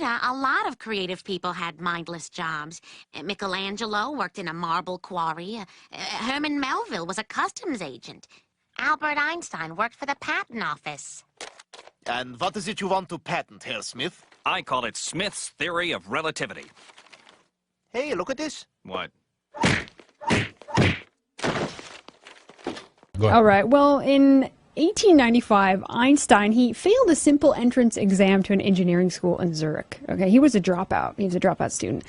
later, a lot of creative people had mindless jobs. Michelangelo worked in a marble quarry. Herman Melville was a customs agent. Albert Einstein worked for the patent office. And what is it you want to patent, Herr Smith? I call it Smith's theory of relativity. Hey, look at this. What? All right. Well, in 1895, Einstein, he failed a simple entrance exam to an engineering school in Zurich. Okay, he was a dropout. He was a dropout student.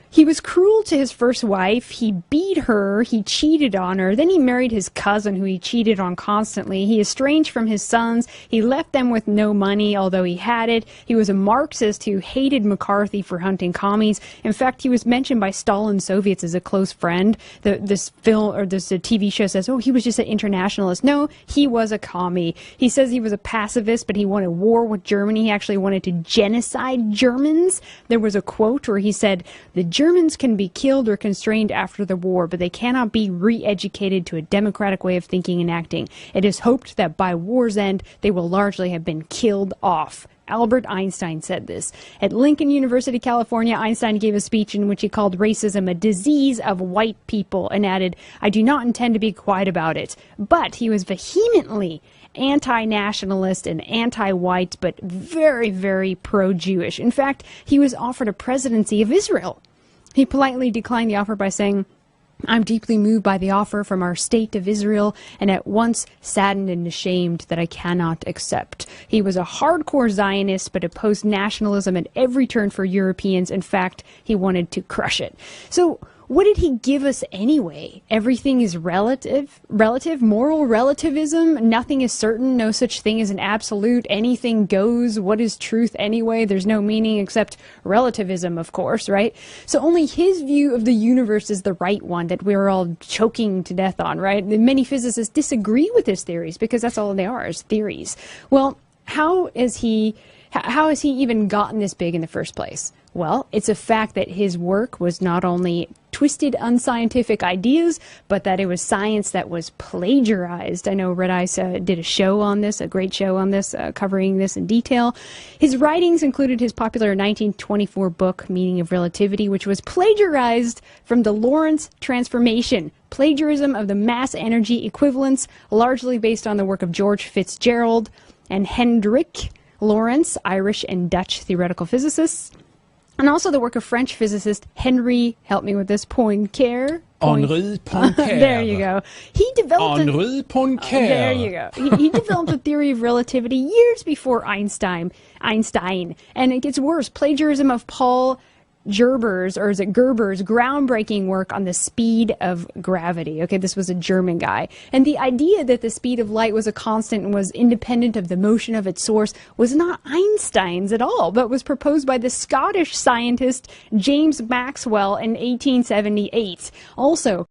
He was cruel to his first wife. He beat her. He cheated on her. Then he married his cousin, who he cheated on constantly. He estranged from his sons. He left them with no money, although he had it. He was a Marxist who hated McCarthy for hunting commies. In fact, he was mentioned by Stalin Soviets as a close friend. This TV show says, oh, he was just an internationalist. No, he was a commie. He says he was a pacifist, but he wanted war with Germany. He actually wanted to genocide Germans. There was a quote where he said, the Germans can be killed or constrained after the war, but they cannot be re-educated to a democratic way of thinking and acting. It is hoped that by war's end, they will largely have been killed off. Albert Einstein said this. At Lincoln University, California, Einstein gave a speech in which he called racism a disease of white people and added, I do not intend to be quiet about it. But he was vehemently anti-nationalist and anti-white, but very, very pro-Jewish. In fact, he was offered a presidency of Israel. He politely declined the offer by saying, I'm deeply moved by the offer from our state of Israel and at once saddened and ashamed that I cannot accept. He was a hardcore Zionist but opposed nationalism at every turn for Europeans. In fact, he wanted to crush it. So what did he give us anyway? Everything is relative, moral relativism, nothing is certain, no such thing as an absolute, anything goes, what is truth anyway? There's no meaning except relativism, of course, right? So only his view of the universe is the right one that we're all choking to death on, right? Many physicists disagree with his theories because that's all they are, is theories. Well, how has he even gotten this big in the first place? Well, it's a fact that his work was not only twisted, unscientific ideas, but that it was science that was plagiarized. I know Red Ice did a show on this, a great show on this, covering this in detail. His writings included his popular 1924 book, Meaning of Relativity, which was plagiarized from the Lorentz transformation, plagiarism of the mass energy equivalence, largely based on the work of George Fitzgerald and Hendrik Lorentz, Irish and Dutch theoretical physicists. And also the work of French physicist Henri, help me with this, Poincaré. Henri Poincaré. There you go. He developed Henri Poincaré. There you go. He developed a theory of relativity years before Einstein. And it gets worse. Plagiarism of Paul Gerber's groundbreaking work on the speed of gravity. Okay, this was a German guy. And the idea that the speed of light was a constant and was independent of the motion of its source was not Einstein's at all, but was proposed by the Scottish scientist James Maxwell in 1878. Also,